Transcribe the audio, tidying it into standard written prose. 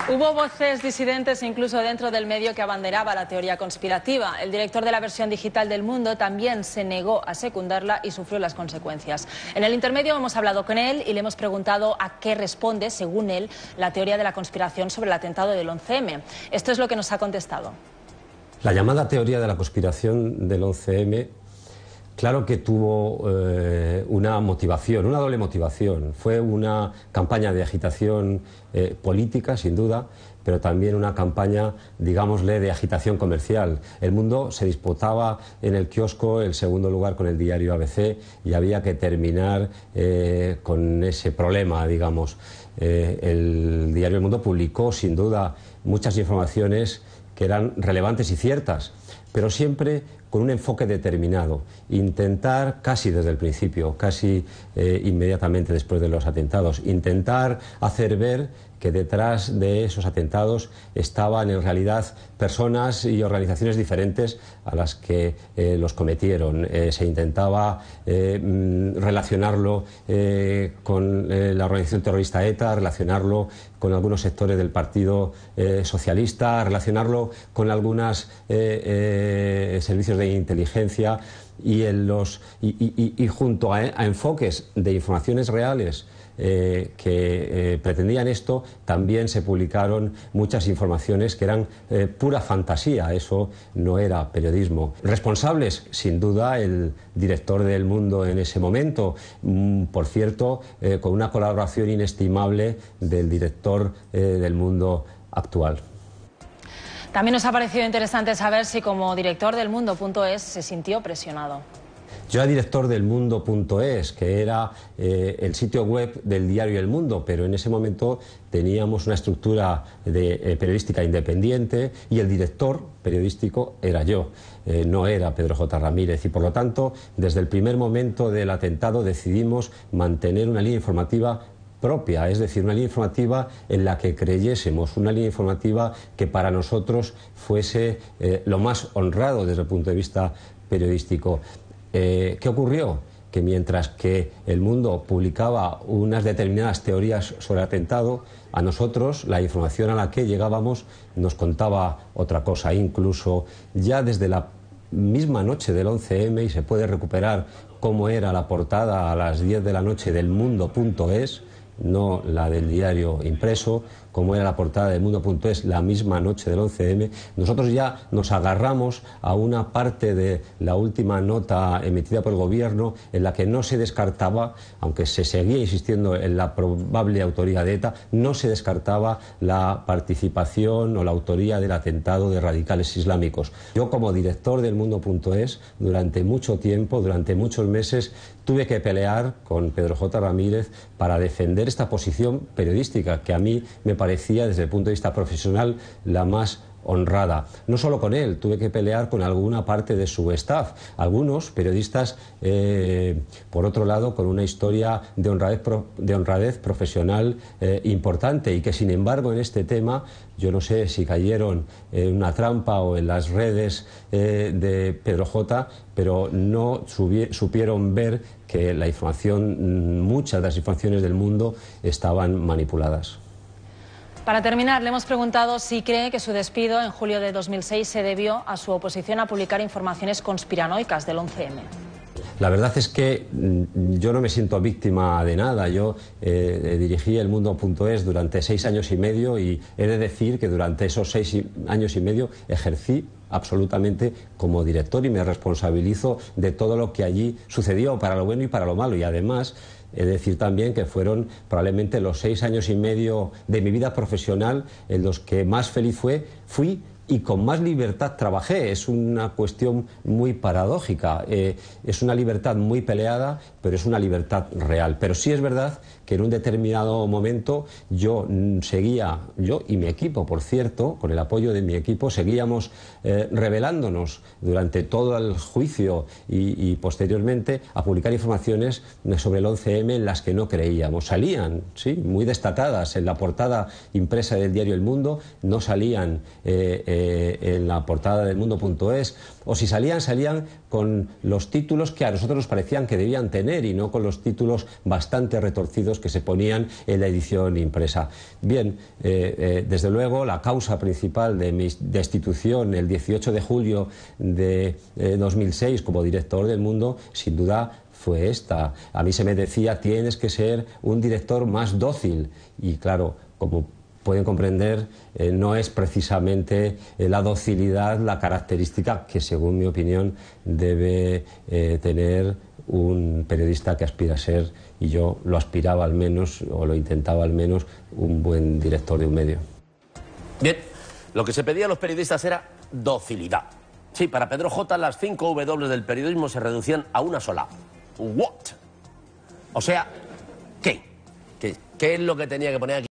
Hubo voces disidentes incluso dentro del medio que abanderaba la teoría conspirativa. El director de la versión digital del Mundo también se negó a secundarla y sufrió las consecuencias. En el intermedio hemos hablado con él y le hemos preguntado a qué responde, según él, la teoría de la conspiración sobre el atentado del 11M. Esto es lo que nos ha contestado. La llamada teoría de la conspiración del 11M, claro que tuvo una motivación, una doble motivación. Fue una campaña de agitación política, sin duda, pero también una campaña, digámosle, de agitación comercial. El Mundo se disputaba en el kiosco el segundo lugar con el diario ABC y había que terminar con ese problema, digamos. El diario El Mundo publicó, sin duda, muchas informaciones que eran relevantes y ciertas, pero siempre con un enfoque determinado, intentar casi desde el principio, casi inmediatamente después de los atentados, intentar hacer ver que detrás de esos atentados estaban en realidad personas y organizaciones diferentes a las que los cometieron. Se intentaba relacionarlo con la organización terrorista ETA, relacionarlo con algunos sectores del Partido Socialista, relacionarlo con algunos servicios de inteligencia y junto a enfoques de informaciones reales que pretendían esto, también se publicaron muchas informaciones que eran pura fantasía. Eso no era periodismo. Responsables, sin duda, el director del Mundo en ese momento, por cierto, con una colaboración inestimable del director del Mundo actual. También nos ha parecido interesante saber si como director del Mundo.es se sintió presionado. Yo era director del Mundo.es, que era el sitio web del diario El Mundo, pero en ese momento teníamos una estructura periodística independiente y el director periodístico era yo, no era Pedro J. Ramírez, y por lo tanto, desde el primer momento del atentado decidimos mantener una línea informativa propia, es decir, una línea informativa en la que creyésemos, una línea informativa que para nosotros fuese lo más honrado desde el punto de vista periodístico. ¿Qué ocurrió? Que mientras que El Mundo publicaba unas determinadas teorías sobre el atentado, a nosotros la información a la que llegábamos nos contaba otra cosa. Incluso ya desde la misma noche del 11M, y se puede recuperar cómo era la portada a las 10 de la noche del Mundo.es, no la del diario impreso, como era la portada del Mundo.es la misma noche del 11M, nosotros ya nos agarramos a una parte de la última nota emitida por el gobierno en la que no se descartaba, aunque se seguía insistiendo en la probable autoría de ETA, no se descartaba la participación o la autoría del atentado de radicales islámicos. Yo, como director del Mundo.es, durante mucho tiempo, durante muchos meses, tuve que pelear con Pedro J. Ramírez para defender esta posición periodística que a mí me parecía, desde el punto de vista profesional, la más honrada. No solo con él, tuve que pelear con alguna parte de su staff, algunos periodistas, por otro lado, con una historia de honradez profesional importante, y que sin embargo en este tema, yo no sé si cayeron en una trampa o en las redes de Pedro J., pero no supieron ver que la información, muchas de las informaciones del Mundo estaban manipuladas. Para terminar, le hemos preguntado si cree que su despido en julio de 2006 se debió a su oposición a publicar informaciones conspiranoicas del 11M. La verdad es que yo no me siento víctima de nada. Yo dirigí el Mundo.es durante 6 años y medio y he de decir que durante esos 6 años y medio ejercí absolutamente como director y me responsabilizo de todo lo que allí sucedió, para lo bueno y para lo malo. Y además, he de decir también que fueron probablemente los 6 años y medio de mi vida profesional en los que más feliz fui y con más libertad trabajé. Es una cuestión muy paradójica. Es una libertad muy peleada, pero es una libertad real. Pero sí es verdad que en un determinado momento yo y mi equipo, por cierto, con el apoyo de mi equipo, seguíamos revelándonos durante todo el juicio y posteriormente a publicar informaciones sobre el 11M en las que no creíamos. Salían, sí, muy destacadas en la portada impresa del diario El Mundo, no salían en la portada del Mundo.es, o si salían con los títulos que a nosotros nos parecían que debían tener y no con los títulos bastante retorcidos anuncios que se ponían en la edición impresa. Bien, desde luego la causa principal de mi destitución el 18 de julio de 2006 como director del Mundo, sin duda, fue esta. A mí se me decía: tienes que ser un director más dócil. Y claro, como pueden comprender, no es precisamente la docilidad la característica que, según mi opinión, debe tener un periodista que aspira a ser, y yo lo aspiraba al menos, o lo intentaba al menos, un buen director de un medio. Bien, lo que se pedía a los periodistas era docilidad. Sí, para Pedro J. las 5 W del periodismo se reducían a una sola. What? O sea, ¿qué? ¿Qué es lo que tenía que poner aquí?